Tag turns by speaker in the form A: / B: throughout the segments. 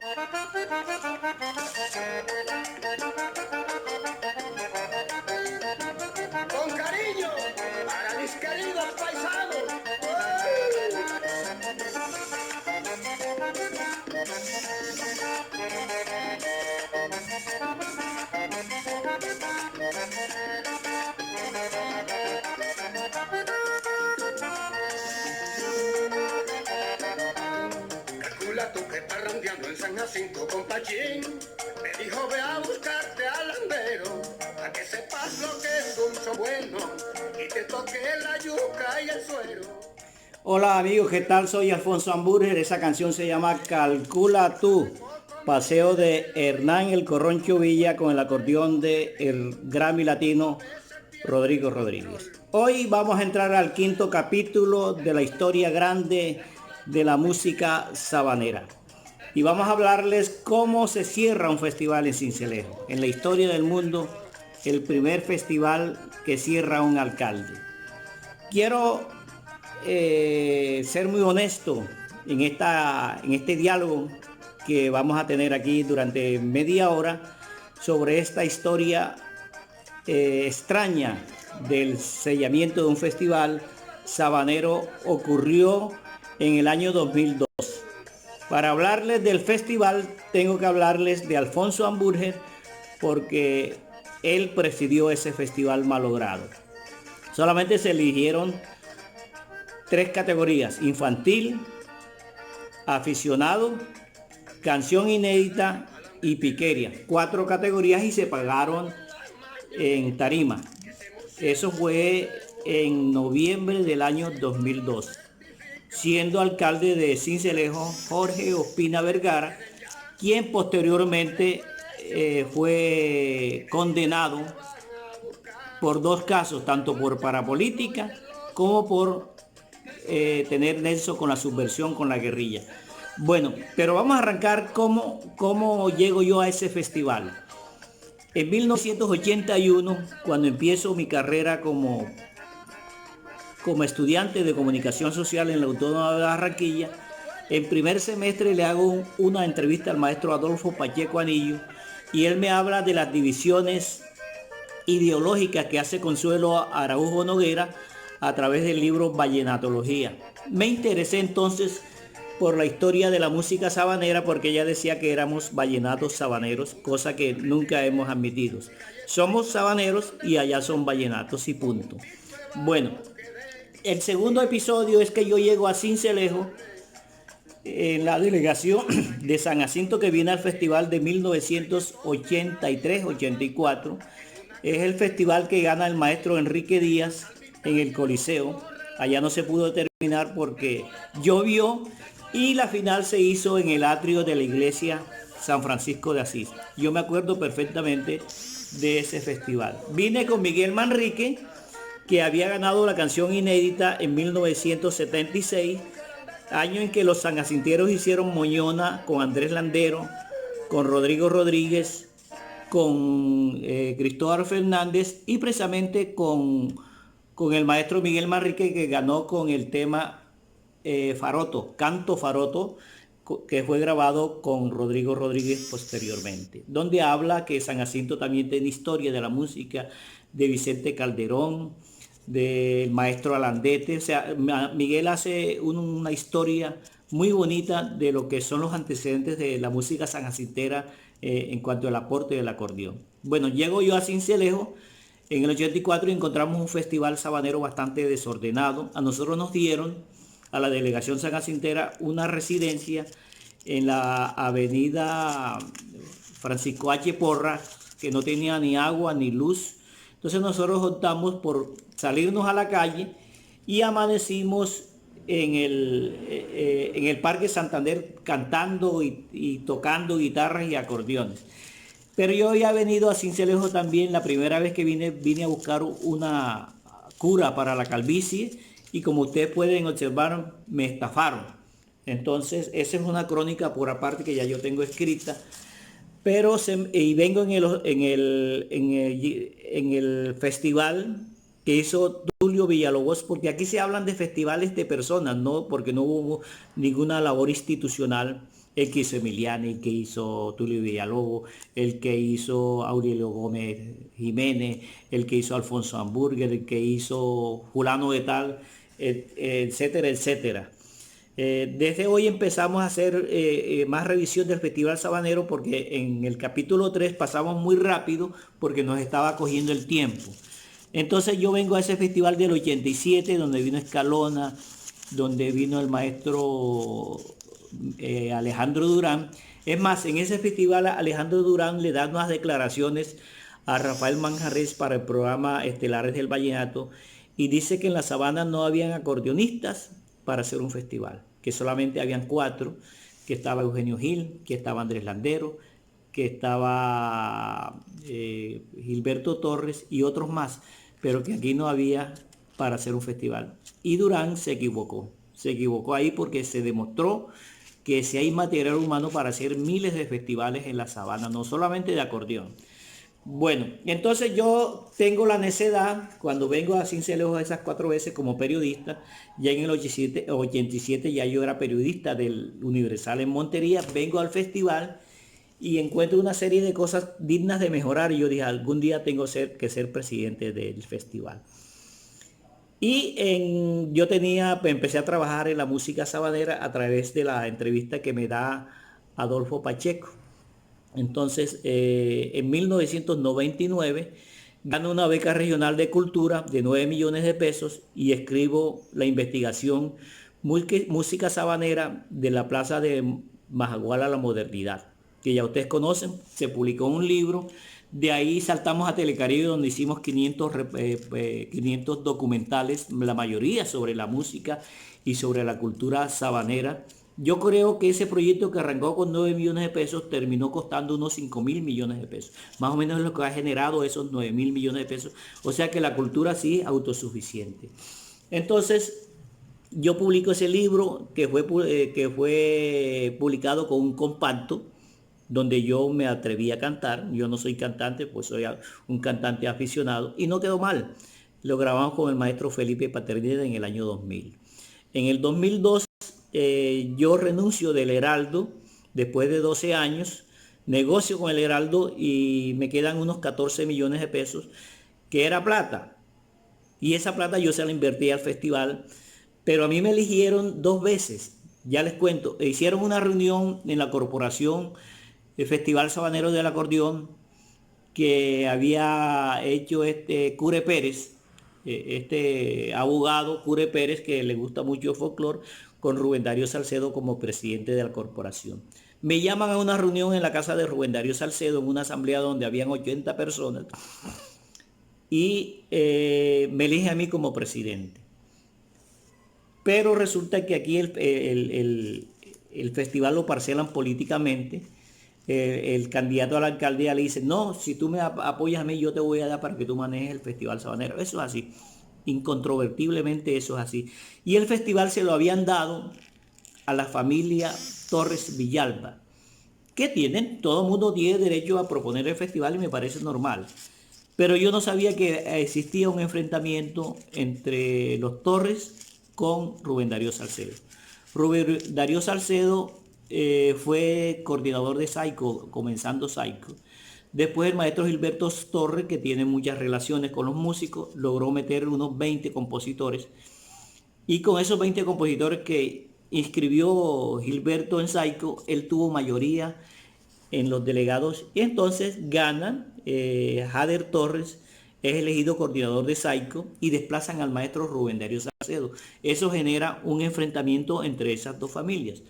A: Con cariño para mis queridos paisanos. Calcula tú que parrandeando en San Jacinto con Pachín me dijo ve a buscarte al andero a que sepas lo que es dulce bueno y te toque la yuca y el suero.
B: Hola amigos, ¿qué tal? Soy Alfonso Amburger. Esa canción se llama Calcula tú, paseo de Hernán el Corroncho Villa con el acordeón de el Grammy Latino Rodrigo Rodríguez. Hoy vamos a entrar al quinto capítulo de la historia grande de la música sabanera. Y vamos a hablarles cómo se cierra un festival en Sincelejo. En la historia del mundo, el primer festival que cierra un alcalde. Quiero ser muy honesto en este diálogo que vamos a tener aquí durante media hora sobre esta historia extraña del sellamiento de un festival sabanero. Ocurrió en el año 2002. Para hablarles del festival tengo que hablarles de Alfonso Amburger porque él presidió ese festival malogrado. Solamente se eligieron 3 categorías: infantil, aficionado, canción inédita y piquería. 4 categorías y se pagaron en tarima. Eso fue en noviembre del año 2002. Siendo alcalde de Sincelejo Jorge Ospina Vergara, quien posteriormente fue condenado por 2 casos, tanto por parapolítica como por tener nexo con la subversión, con la guerrilla. Bueno, pero vamos a arrancar cómo llego yo a ese festival. En 1981, cuando empiezo mi carrera como estudiante de comunicación social en la Autónoma de Barranquilla, en primer semestre le hago una entrevista al maestro Adolfo Pacheco Anillo y él me habla de las divisiones ideológicas que hace Consuelo Araújo Noguera a través del libro Vallenatología. Me interesé entonces por la historia de la música sabanera porque ella decía que éramos vallenatos sabaneros, cosa que nunca hemos admitido. Somos sabaneros y allá son vallenatos y punto. Bueno, el segundo episodio es que yo llego a Sincelejo en la delegación de San Jacinto que viene al festival de 1983-84. Es el festival que gana el maestro Enrique Díaz en el Coliseo. Allá no se pudo terminar porque llovió y la final se hizo en el atrio de la iglesia San Francisco de Asís. Yo me acuerdo perfectamente de ese festival. Vine con Miguel Manrique, que había ganado la canción inédita en 1976, año en que los sanjacinteros hicieron moñona con Andrés Landero, con Rodrigo Rodríguez, con Cristóbal Fernández y precisamente con el maestro Miguel Manrique, que ganó con el tema Faroto, Canto Faroto, que fue grabado con Rodrigo Rodríguez posteriormente, donde habla que San Jacinto también tiene historia de la música de Vicente Calderón, del maestro Alandete. O sea, Miguel hace una historia muy bonita de lo que son los antecedentes de la música sanjacintera en cuanto al aporte del acordeón. Bueno, llego yo a Sincelejo en el 84 y encontramos un festival sabanero bastante desordenado. A nosotros nos dieron, a la delegación sanjacintera, una residencia en la avenida Francisco H. Porras, que no tenía ni agua ni luz. Entonces nosotros optamos por salirnos a la calle y amanecimos en el Parque Santander cantando y tocando guitarras y acordeones. Pero yo había venido a Sincelejo también, la primera vez que vine a buscar una cura para la calvicie y como ustedes pueden observar me estafaron. Entonces esa es una crónica por aparte que ya yo tengo escrita. Pero vengo en el festival que hizo Tulio Villalobos, porque aquí se hablan de festivales de personas, no, porque no hubo ninguna labor institucional el que hizo Emiliano, el que hizo Tulio Villalobos, el que hizo Aurelio Gómez Jiménez, el que hizo Alfonso Hamburger, el que hizo Fulano de Tal, etcétera, etcétera. Desde hoy empezamos a hacer más revisión del Festival Sabanero porque en el capítulo 3 pasamos muy rápido porque nos estaba cogiendo el tiempo. Entonces yo vengo a ese festival del 87 donde vino Escalona, donde vino el maestro Alejandro Durán. Es más, en ese festival Alejandro Durán le da unas declaraciones a Rafael Manjarres para el programa Estelares del Vallenato y dice que en la Sabana no habían acordeonistas para hacer un festival, que solamente habían 4, que estaba Eugenio Gil, que estaba Andrés Landero, que estaba Gilberto Torres y otros más, pero que aquí no había para hacer un festival. Y Durán se equivocó ahí porque se demostró que si hay material humano para hacer miles de festivales en la Sabana, no solamente de acordeón. Bueno, entonces yo tengo la necedad, cuando vengo a Cincelejo esas 4 veces como periodista, ya en el 87 ya yo era periodista del Universal en Montería, vengo al festival y encuentro una serie de cosas dignas de mejorar y yo dije, algún día tengo que ser presidente del festival. Y yo empecé a trabajar en la música sabanera a través de la entrevista que me da Adolfo Pacheco. Entonces, en 1999 gano una beca regional de cultura de 9 millones de pesos y escribo la investigación Música Sabanera de la Plaza de Majagual a la Modernidad, que ya ustedes conocen, se publicó un libro. De ahí saltamos a Telecaribe, donde hicimos 500 documentales, la mayoría sobre la música y sobre la cultura sabanera. Yo creo que ese proyecto que arrancó con 9 millones de pesos terminó costando unos 5.000 millones de pesos. Más o menos es lo que ha generado esos 9.000 millones de pesos. O sea que la cultura sí es autosuficiente. Entonces, yo publico ese libro que fue publicado con un compacto donde yo me atreví a cantar. Yo no soy cantante, pues soy un cantante aficionado y no quedó mal. Lo grabamos con el maestro Felipe Paternidad en el año 2000. En el 2002 yo renuncio del Heraldo después de 12 años, negocio con el Heraldo y me quedan unos 14 millones de pesos, que era plata. Y esa plata yo se la invertí al festival, pero a mí me eligieron 2 veces. Ya les cuento, hicieron una reunión en la corporación el Festival Sabanero del Acordeón que había hecho Cure Pérez, este abogado Cure Pérez, que le gusta mucho el folclore, con Rubén Darío Salcedo como presidente de la corporación. Me llaman a una reunión en la casa de Rubén Darío Salcedo, en una asamblea donde habían 80 personas, y me elige a mí como presidente. Pero resulta que aquí el festival lo parcelan políticamente. El candidato a la alcaldía le dice, no, si tú me apoyas a mí, yo te voy a dar para que tú manejes el Festival Sabanero. Eso es así, incontrovertiblemente eso es así. Y el festival se lo habían dado a la familia Torres Villalba. ¿Qué tienen? Todo el mundo tiene derecho a proponer el festival y me parece normal. Pero yo no sabía que existía un enfrentamiento entre los Torres con Rubén Darío Salcedo. Rubén Darío Salcedo fue coordinador de Saico, comenzando Saico. Después el maestro Gilberto Torres, que tiene muchas relaciones con los músicos, logró meter unos 20 compositores. Y con esos 20 compositores que inscribió Gilberto en Saico, él tuvo mayoría en los delegados y entonces gana Jader Torres, es elegido coordinador de Saico y desplazan al maestro Rubén Darío Salcedo. Eso genera un enfrentamiento entre esas 2 familias.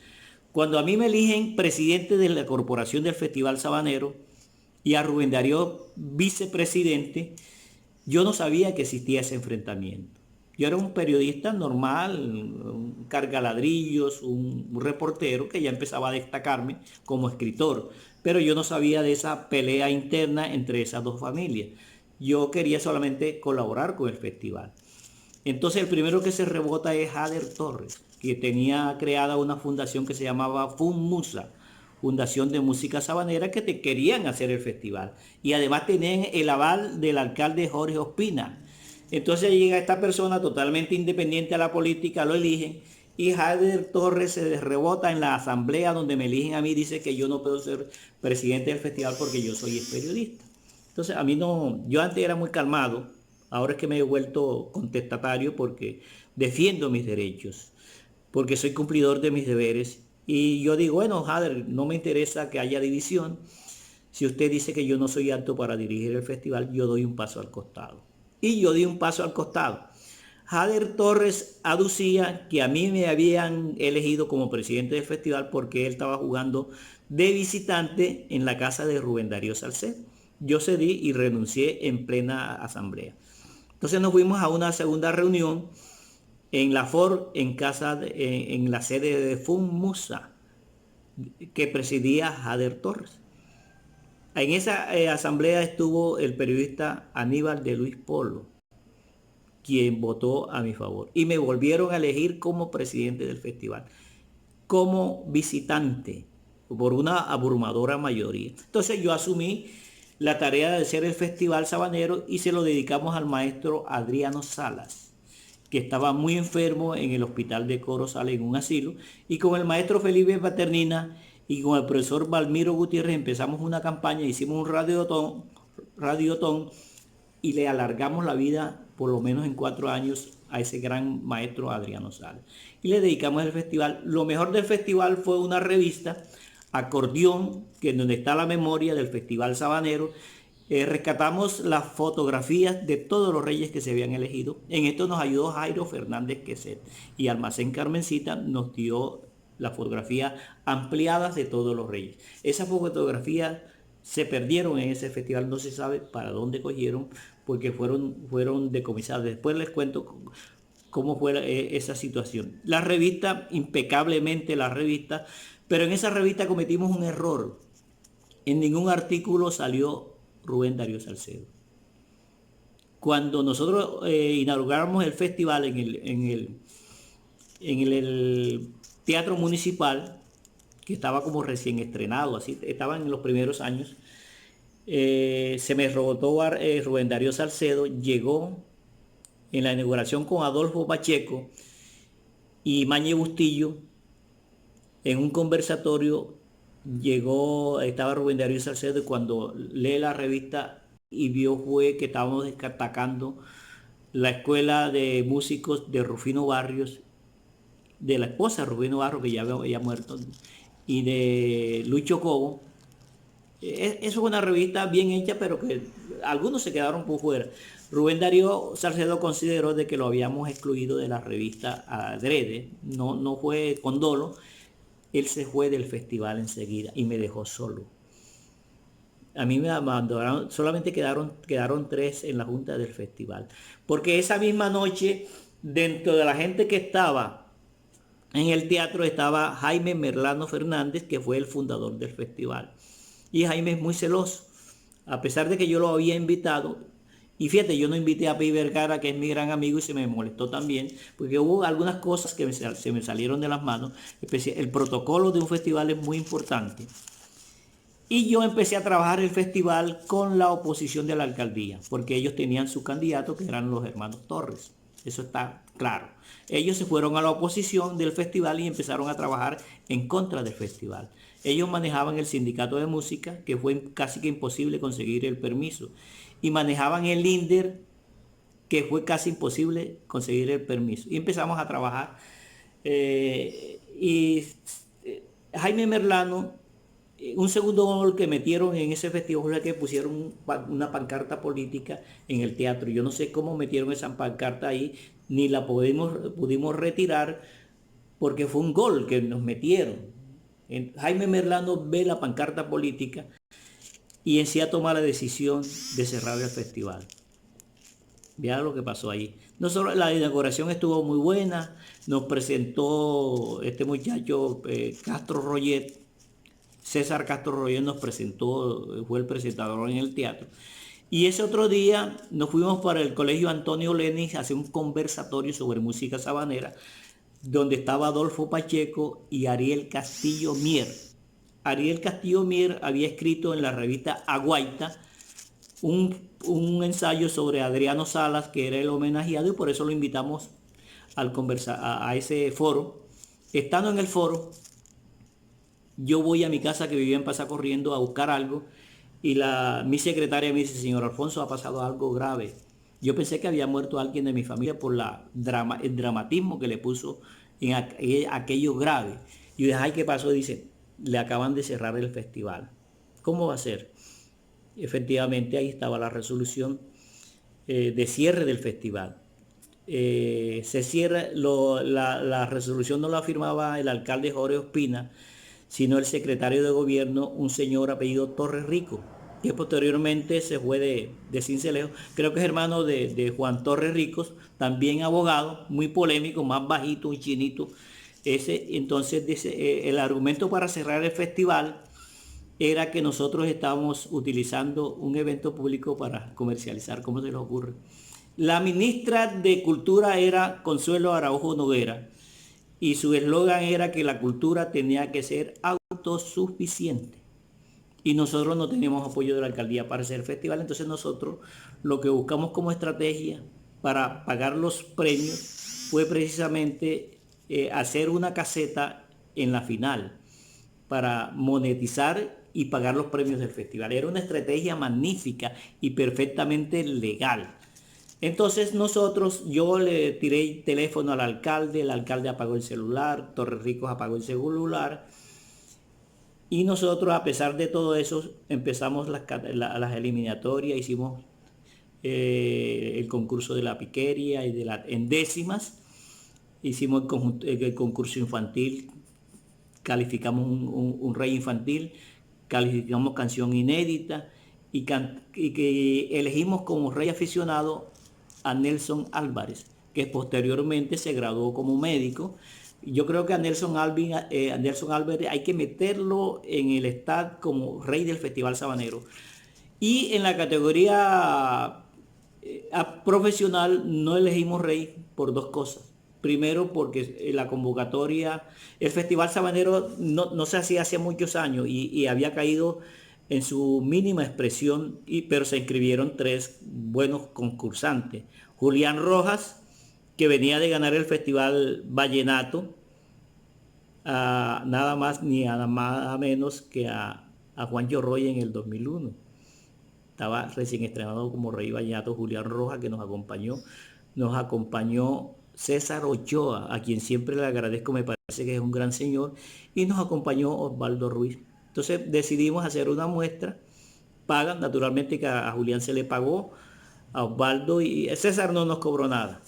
B: Cuando a mí me eligen presidente de la corporación del Festival Sabanero y a Rubén Darío vicepresidente, yo no sabía que existía ese enfrentamiento. Yo era un periodista normal, un cargaladrillos, un reportero que ya empezaba a destacarme como escritor, pero yo no sabía de esa pelea interna entre esas 2 familias. Yo quería solamente colaborar con el festival. Entonces el primero que se rebota es Jader Torres, que tenía creada una fundación que se llamaba FUNMUSA, Fundación de Música Sabanera, que te querían hacer el festival. Y además tenían el aval del alcalde Jorge Ospina. Entonces llega esta persona totalmente independiente a la política, lo eligen y Jader Torres se rebota en la asamblea donde me eligen a mí, dice que yo no puedo ser presidente del festival porque yo soy periodista. Entonces a mí no, yo antes era muy calmado, ahora es que me he vuelto contestatario porque defiendo mis derechos, porque soy cumplidor de mis deberes. Y yo digo, bueno, Jader, no me interesa que haya división. Si usted dice que yo no soy apto para dirigir el festival, yo doy un paso al costado. Y yo di un paso al costado. Jader Torres aducía que a mí me habían elegido como presidente del festival porque él estaba jugando de visitante en la casa de Rubén Darío Salcedo. Yo cedí y renuncié en plena asamblea. Entonces nos fuimos a una segunda reunión en la FOR, en la sede de FUNMUSA, que presidía Jader Torres. En esa asamblea estuvo el periodista Aníbal de Luis Polo, quien votó a mi favor. Y me volvieron a elegir como presidente del festival, como visitante, por una abrumadora mayoría. Entonces yo asumí la tarea de ser el Festival Sabanero y se lo dedicamos al maestro Adriano Salas, que estaba muy enfermo en el hospital de Corozal, en un asilo, y con el maestro Felipe Paternina y con el profesor Valmiro Gutiérrez empezamos una campaña, hicimos un radiotón y le alargamos la vida por lo menos en 4 años a ese gran maestro Adriano Salas. Y le dedicamos el festival. Lo mejor del festival fue una revista, Acordeón, que es donde está la memoria del Festival Sabanero. Rescatamos las fotografías de todos los reyes que se habían elegido. En esto nos ayudó Jairo Fernández Queset, y Almacén Carmencita nos dio las fotografías ampliadas de todos los reyes. Esas fotografías se perdieron en ese festival, no se sabe para dónde cogieron, porque fueron decomisadas. Después les cuento cómo fue esa situación. La revista, impecablemente la revista, pero en esa revista cometimos un error. En ningún artículo salió Rubén Darío Salcedo. Cuando nosotros inauguramos el festival en el Teatro Municipal, que estaba como recién estrenado, así estaba en los primeros años, se me rebotó Rubén Darío Salcedo, llegó en la inauguración con Adolfo Pacheco y Mañe Bustillo. En un conversatorio estaba Rubén Darío Salcedo, y cuando lee la revista y vio fue que estábamos atacando la escuela de músicos de Rufino Barrios, de la esposa de Rufino Barrios, que ya había muerto, y de Lucho Cobo. Eso es una revista bien hecha, pero que algunos se quedaron por fuera. Rubén Darío Salcedo consideró de que lo habíamos excluido de la revista adrede, no fue con dolo. Él se fue del festival enseguida y me dejó solo. A mí me abandonaron, solamente quedaron 3 en la junta del festival. Porque esa misma noche, dentro de la gente que estaba en el teatro, estaba Jaime Merlano Fernández, que fue el fundador del festival. Y Jaime es muy celoso, a pesar de que yo lo había invitado. Y fíjate, yo no invité a Pi Vergara, que es mi gran amigo, y se me molestó también, porque hubo algunas cosas que se me salieron de las manos. El protocolo de un festival es muy importante. Y yo empecé a trabajar el festival con la oposición de la alcaldía, porque ellos tenían su candidato, que eran los hermanos Torres. Eso está claro. Ellos se fueron a la oposición del festival y empezaron a trabajar en contra del festival. Ellos manejaban el sindicato de música, que fue casi que imposible conseguir el permiso. Y manejaban el INDER, que fue casi imposible conseguir el permiso. Y empezamos a trabajar. Jaime Merlano, un segundo gol que metieron en ese festival fue que pusieron una pancarta política en el teatro. Yo no sé cómo metieron esa pancarta ahí, ni la pudimos retirar, porque fue un gol que nos metieron. Jaime Merlano ve la pancarta política y en sí toma la decisión de cerrar el festival. Vean lo que pasó ahí. No solo la inauguración estuvo muy buena, nos presentó este muchacho Castro Royet, César Castro Royet nos presentó, fue el presentador en el teatro. Y ese otro día nos fuimos para el Colegio Antonio Lenin a hacer un conversatorio sobre música sabanera, donde estaba Adolfo Pacheco y Ariel Castillo Mier. Ariel Castillo Mier había escrito en la revista Aguaita un ensayo sobre Adriano Salas, que era el homenajeado, y por eso lo invitamos al conversar a ese foro. Estando en el foro, yo voy a mi casa que vivía en Pasacorriendo a buscar algo y mi secretaria me dice, señor Alfonso, ha pasado algo grave. Yo pensé que había muerto alguien de mi familia por el dramatismo que le puso en aquello grave. Y yo dije, ay, ¿qué pasó? Dice, le acaban de cerrar el festival. ¿Cómo va a ser? Efectivamente, ahí estaba la resolución de cierre del festival. Se cierra, la resolución no la firmaba el alcalde Jorge Ospina, sino el secretario de gobierno, un señor apellido Torres Rico, que posteriormente se fue de Sincelejo. Creo que es hermano de Juan Torres Ricos, también abogado, muy polémico, más bajito, un chinito. Entonces, el argumento para cerrar el festival era que nosotros estábamos utilizando un evento público para comercializar. ¿Cómo se les ocurre? La ministra de Cultura era Consuelo Araujo Noguera y su eslogan era que la cultura tenía que ser autosuficiente. Y nosotros no teníamos apoyo de la alcaldía para hacer el festival, entonces nosotros lo que buscamos como estrategia para pagar los premios fue precisamente hacer una caseta en la final para monetizar y pagar los premios del festival. Era una estrategia magnífica y perfectamente legal. Entonces yo le tiré el teléfono al alcalde, el alcalde apagó el celular, Torres Ricos apagó el celular, y nosotros, a pesar de todo eso, empezamos las eliminatorias, hicimos el concurso de la piquería y en décimas, hicimos el concurso infantil, calificamos un rey infantil, calificamos canción inédita y que elegimos como rey aficionado a Nelson Álvarez, que posteriormente se graduó como médico. Yo creo que a Nelson Álvarez hay que meterlo en el estado como rey del Festival Sabanero. Y en la categoría profesional no elegimos rey por dos cosas. Primero, porque la convocatoria, el Festival Sabanero no se hacía hace muchos años y había caído en su mínima expresión, pero se inscribieron 3 buenos concursantes. Julián Rojas, que venía de ganar el Festival Vallenato, nada más ni nada menos que a Juancho Roy en el 2001. Estaba recién estrenado como rey vallenato Julián Rojas, que nos acompañó César Ochoa, a quien siempre le agradezco, me parece que es un gran señor, y nos acompañó Osvaldo Ruiz. Entonces decidimos hacer una muestra, pagan, naturalmente que a Julián se le pagó, a Osvaldo, y César no nos cobró nada,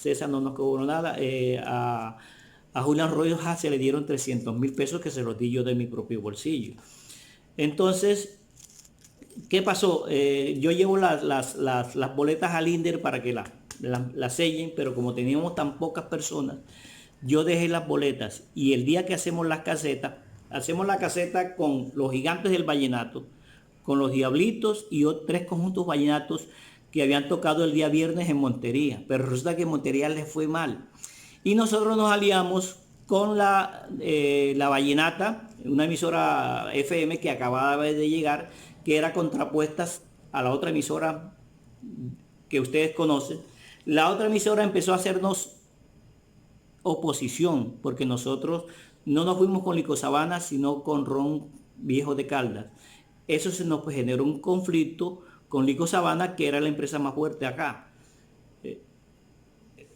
B: a Julián Rojas se le dieron 300.000 pesos que se los di yo de mi propio bolsillo. Entonces, ¿qué pasó? Yo llevo las boletas al INDER para que las sellen, pero como teníamos tan pocas personas, yo dejé las boletas y el día que hacemos la caseta con los gigantes del vallenato, con los diablitos y 3 conjuntos vallenatos que habían tocado el día viernes en Montería, pero resulta que en Montería les fue mal. Y nosotros nos aliamos con la Vallenata, una emisora FM que acababa de llegar, que era contrapuestas a la otra emisora que ustedes conocen. La otra emisora empezó a hacernos oposición, porque nosotros no nos fuimos con Lico Sabana, sino con Ron Viejo de Caldas. Eso se nos generó un conflicto con Lico Sabana, que era la empresa más fuerte acá.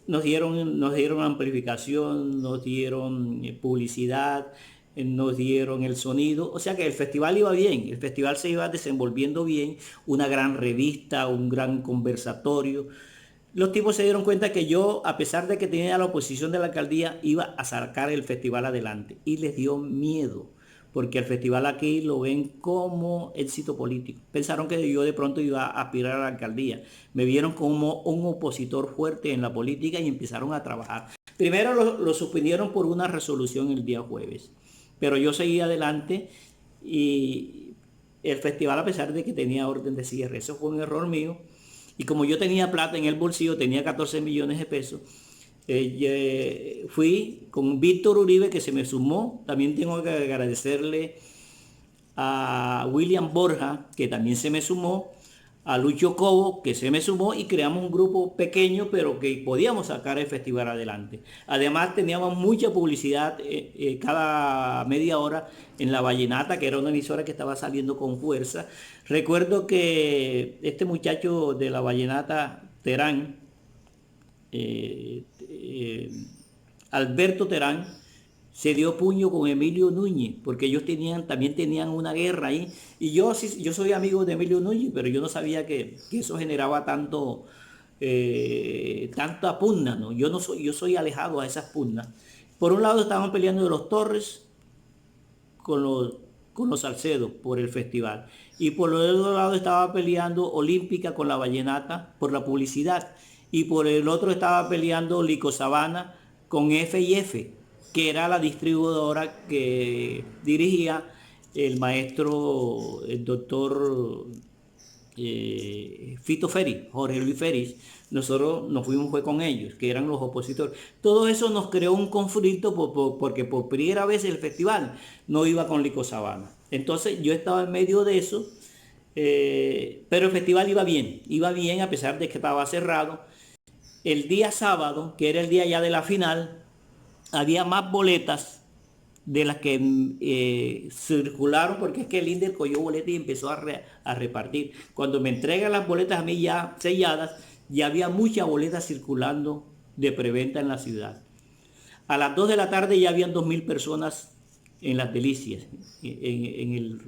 B: Nos dieron amplificación, nos dieron publicidad, nos dieron el sonido, o sea que el festival iba bien, el festival se iba desenvolviendo bien, una gran revista, un gran conversatorio. Los tipos se dieron cuenta que yo, a pesar de que tenía la oposición de la alcaldía, iba a sacar el festival adelante y les dio miedo, porque el festival aquí lo ven como éxito político. Pensaron que yo de pronto iba a aspirar a la alcaldía. Me vieron como un opositor fuerte en la política y empezaron a trabajar. Primero lo suspendieron por una resolución el día jueves, pero yo seguí adelante y el festival, a pesar de que tenía orden de cierre, eso fue un error mío. Y como yo tenía plata en el bolsillo, tenía 14 millones de pesos, fui con Víctor Uribe, que se me sumó. También tengo que agradecerle a William Borja, que también se me sumó, a Lucho Cobo, que se me sumó, y creamos un grupo pequeño, pero que podíamos sacar el festival adelante. Además teníamos mucha publicidad cada media hora en La Vallenata, que era una emisora que estaba saliendo con fuerza. Recuerdo que este muchacho de La Vallenata, Terán, eh, eh, Alberto Terán, se dio puño con Emilio Núñez, porque ellos también tenían una guerra ahí. Y yo, sí, yo soy amigo de Emilio Núñez, pero yo no sabía que eso generaba tanta pugna, ¿no? Yo soy alejado a esas pugnas. Por un lado estaban peleando de los Torres con los Salcedos por el festival. Y por el otro lado estaba peleando Olímpica con la Vallenata por la publicidad. Y por el otro estaba peleando Lico Sabana con F&F, que era la distribuidora que dirigía el maestro, el doctor Fito Feri, Jorge Luis Feris. Nosotros nos fuimos fue con ellos, que eran los opositores. Todo eso nos creó un conflicto porque por primera vez el festival no iba con Lico Sabana. Entonces yo estaba en medio de eso, pero el festival iba bien a pesar de que estaba cerrado. El día sábado, que era el día ya de la final, había más boletas de las que circularon, porque es que el INDER cogió boletas y empezó a repartir. Cuando me entregan las boletas a mí ya selladas, ya había muchas boletas circulando de preventa en la ciudad. A las 2 de la tarde ya habían 2.000 personas en Las Delicias, en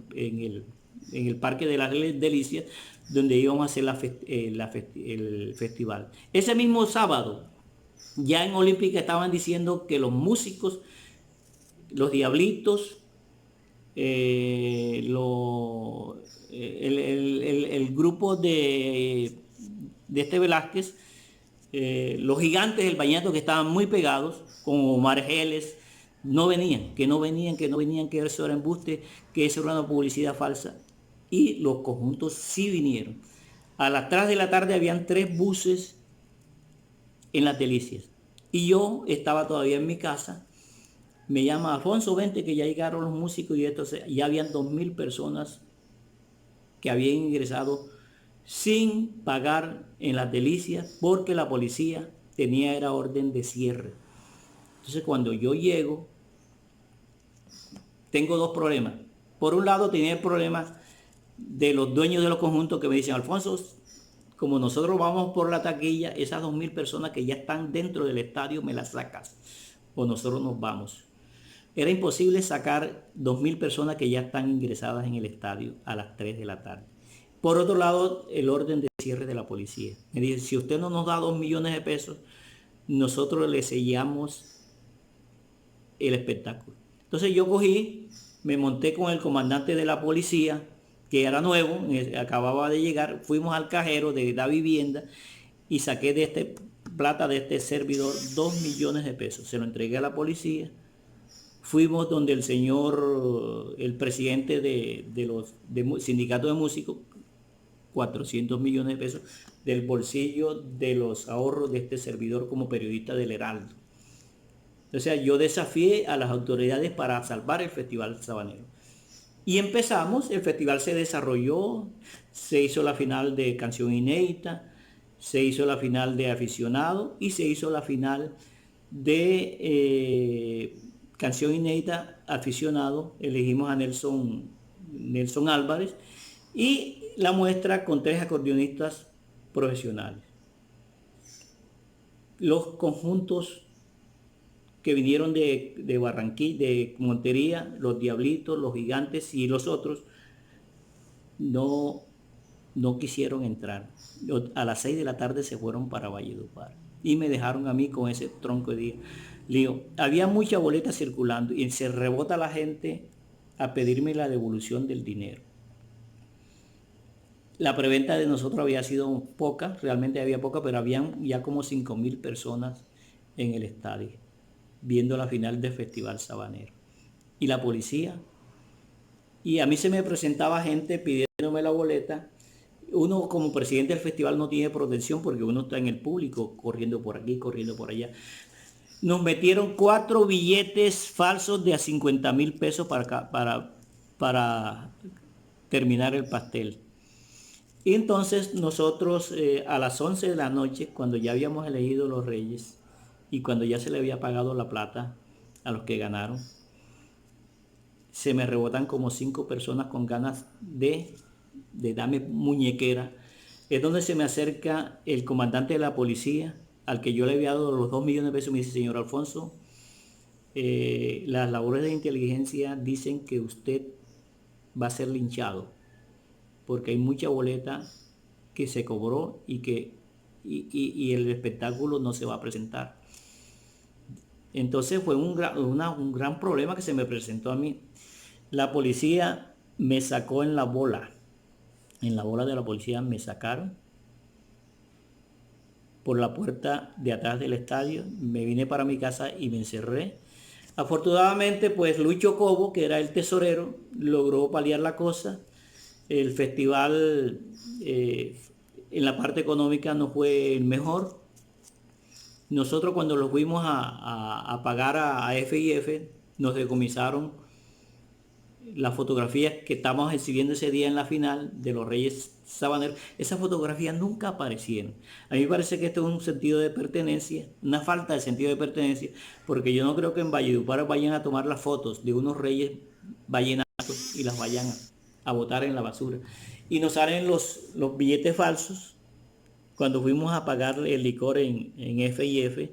B: el Parque de las Delicias, donde íbamos a hacer el festival. Ese mismo sábado, ya en Olímpica estaban diciendo que los músicos, los Diablitos, el grupo de este Velázquez, los Gigantes del Vallenato, que estaban muy pegados, con Omar Geles, no venían, que eso era embuste, que eso era una publicidad falsa. Y los conjuntos sí vinieron. A las 3 de la tarde habían 3 buses en Las Delicias. Y yo estaba todavía en mi casa. Me llama Alfonso, vente que ya llegaron los músicos, y entonces ya habían 2.000 personas que habían ingresado sin pagar en Las Delicias, porque la policía era orden de cierre. Entonces cuando yo llego, tengo 2 problemas. Por un lado tenía el problema de los dueños de los conjuntos, que me dicen: Alfonso, como nosotros vamos por la taquilla, esas 2.000 personas que ya están dentro del estadio me las sacas, o nosotros nos vamos. Era imposible sacar 2.000 personas que ya están ingresadas en el estadio a las 3 de la tarde. Por otro lado, el orden de cierre de la policía. Me dice: si usted no nos da 2 millones de pesos, nosotros le sellamos el espectáculo. Entonces yo cogí, me monté con el comandante de la policía, que era nuevo, acababa de llegar, fuimos al cajero de la vivienda y saqué de plata de este servidor 2 millones de pesos. Se lo entregué a la policía. Fuimos donde el señor, el presidente del sindicato de músicos, 400 millones de pesos del bolsillo de los ahorros de este servidor como periodista del Heraldo. O sea, yo desafié a las autoridades para salvar el Festival Sabanero. Y empezamos, el festival se desarrolló, se hizo la final de canción inédita, se hizo la final de aficionado y se hizo la final de canción inédita aficionado. Elegimos a Nelson Álvarez, y la muestra con 3 acordeonistas profesionales. Los conjuntos que vinieron de Barranquilla, de Montería, los Diablitos, los Gigantes y los otros, no quisieron entrar. A las 6 de la tarde se fueron para Valledupar y me dejaron a mí con ese tronco de lío. Había mucha boleta circulando y se rebota la gente a pedirme la devolución del dinero. La preventa de nosotros había sido poca, realmente había poca, pero habían ya como 5.000 personas en el estadio viendo la final del Festival Sabanero. Y la policía, y a mí se me presentaba gente pidiéndome la boleta. Uno como presidente del festival no tiene protección porque uno está en el público, corriendo por aquí, corriendo por allá. Nos metieron 4 billetes falsos de a 50.000 pesos para terminar el pastel. Y entonces nosotros a las 11 de la noche, cuando ya habíamos elegido los reyes y cuando ya se le había pagado la plata a los que ganaron, se me rebotan como 5 personas con ganas de darme muñequera. Es donde se me acerca el comandante de la policía, al que yo le había dado los 2 millones de pesos, y me dice: señor Alfonso, las labores de inteligencia dicen que usted va a ser linchado, porque hay mucha boleta que se cobró y el espectáculo no se va a presentar. Entonces fue un gran problema que se me presentó a mí. La policía me sacó en la bola de la policía me sacaron por la puerta de atrás del estadio, me vine para mi casa y me encerré. Afortunadamente, pues Lucho Cobo, que era el tesorero, logró paliar la cosa. El festival en la parte económica no fue el mejor. Nosotros cuando lo fuimos a pagar a F&F, nos decomisaron las fotografías que estábamos exhibiendo ese día en la final de los Reyes Sabaneros. Esas fotografías nunca aparecieron. A mí me parece que esto es un sentido de pertenencia, una falta de sentido de pertenencia, porque yo no creo que en Valledupar vayan a tomar las fotos de unos reyes vallenatos y las vayan a botar en la basura. Y nos salen los billetes falsos cuando fuimos a pagar el licor en F&F.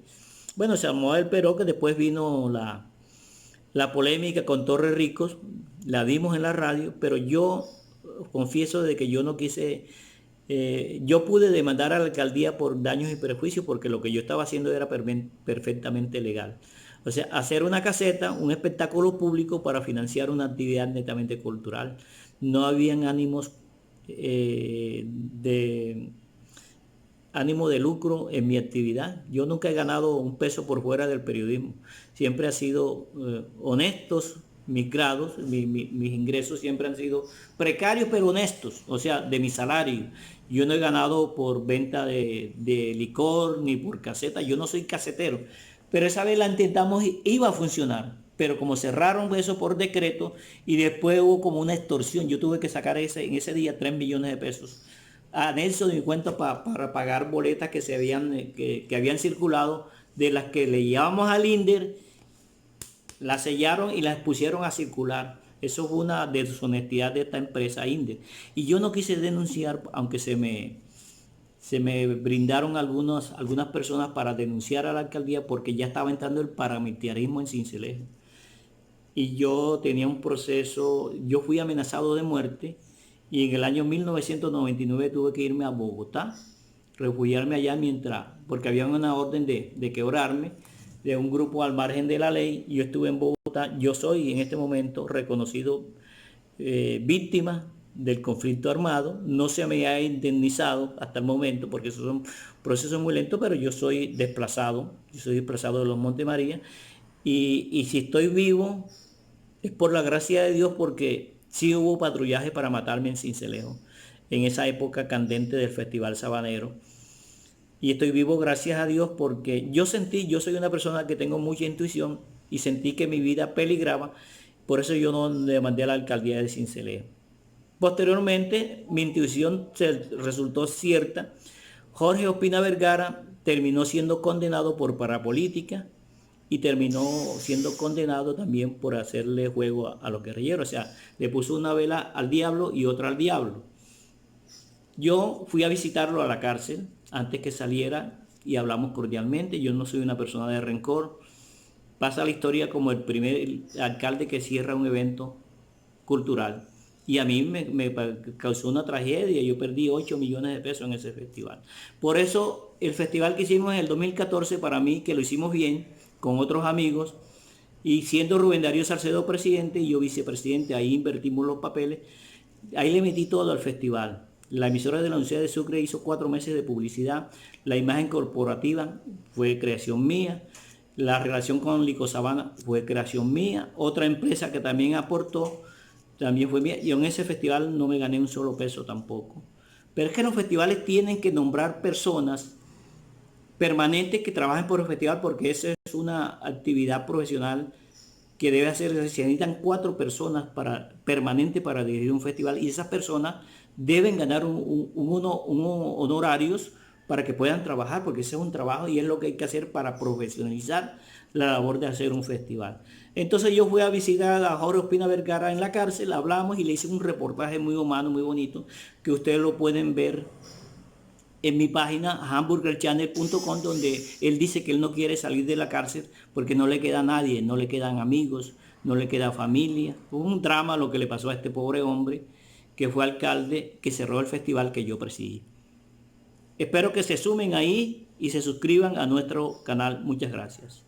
B: Bueno, se armó el pero que después vino la polémica con Torres Ricos, la dimos en la radio, pero yo confieso de que yo no quise, yo pude demandar a la alcaldía por daños y perjuicios porque lo que yo estaba haciendo era perfectamente legal. O sea, hacer una caseta, un espectáculo público para financiar una actividad netamente cultural. No habían ánimo de lucro en mi actividad. Yo nunca he ganado un peso por fuera del periodismo. Siempre ha sido honestos mis grados, mis ingresos siempre han sido precarios pero honestos, o sea, de mi salario. Yo no he ganado por venta de licor ni por caseta, yo no soy casetero. Pero esa vez la intentamos y iba a funcionar. Pero como cerraron eso por decreto y después hubo como una extorsión, yo tuve que sacar en ese día 3 millones de pesos a Nelson de mi cuenta para pagar boletas que habían circulado, de las que le llevamos al INDER, las sellaron y las pusieron a circular. Eso fue una deshonestidad de esta empresa INDER. Y yo no quise denunciar, aunque se me brindaron algunas personas para denunciar a la alcaldía porque ya estaba entrando el paramilitarismo en Sincelejo. Y yo tenía un proceso, yo fui amenazado de muerte. Y en el año 1999 tuve que irme a Bogotá, refugiarme allá porque había una orden de quebrarme, de un grupo al margen de la ley. Yo estuve en Bogotá, yo soy en este momento reconocido víctima del conflicto armado. No se me ha indemnizado hasta el momento porque esos son procesos muy lentos, pero yo soy desplazado de los Montes María. Y si estoy vivo es por la gracia de Dios, porque sí hubo patrullaje para matarme en Sincelejo, en esa época candente del Festival Sabanero. Y estoy vivo gracias a Dios porque yo soy una persona que tengo mucha intuición y sentí que mi vida peligraba, por eso yo no demandé a la alcaldía de Sincelejo. Posteriormente, mi intuición resultó cierta. Jorge Ospina Vergara terminó siendo condenado por parapolítica y terminó siendo condenado también por hacerle juego a los guerrilleros. O sea, le puso una vela al diablo y otra al diablo. Yo fui a visitarlo a la cárcel antes que saliera y hablamos cordialmente. Yo no soy una persona de rencor. Pasa la historia como el primer alcalde que cierra un evento cultural. Y a mí me causó una tragedia. Yo perdí 8 millones de pesos en ese festival. Por eso el festival que hicimos en el 2014, para mí, que lo hicimos bien, con otros amigos, y siendo Rubén Darío Salcedo presidente y yo vicepresidente, ahí invertimos los papeles, ahí le metí todo al festival. La emisora de la Universidad de Sucre hizo 4 meses de publicidad, la imagen corporativa fue creación mía, la relación con Lico Sabana fue creación mía, otra empresa que también aportó, también fue mía, y en ese festival no me gané un solo peso tampoco. Pero es que los festivales tienen que nombrar personas permanentes que trabajen por el festival, porque esa es una actividad profesional que debe hacerse. Se necesitan 4 personas permanentes para dirigir un festival, y esas personas deben ganar honorarios para que puedan trabajar, porque ese es un trabajo y es lo que hay que hacer para profesionalizar la labor de hacer un festival. Entonces yo fui a visitar a Jorge Ospina Vergara en la cárcel, hablamos y le hice un reportaje muy humano, muy bonito, que ustedes lo pueden ver en mi página hamburgerchannel.com, donde él dice que él no quiere salir de la cárcel porque no le queda nadie, no le quedan amigos, no le queda familia. Fue un drama lo que le pasó a este pobre hombre que fue alcalde, que cerró el festival que yo presidí. Espero que se sumen ahí y se suscriban a nuestro canal. Muchas gracias.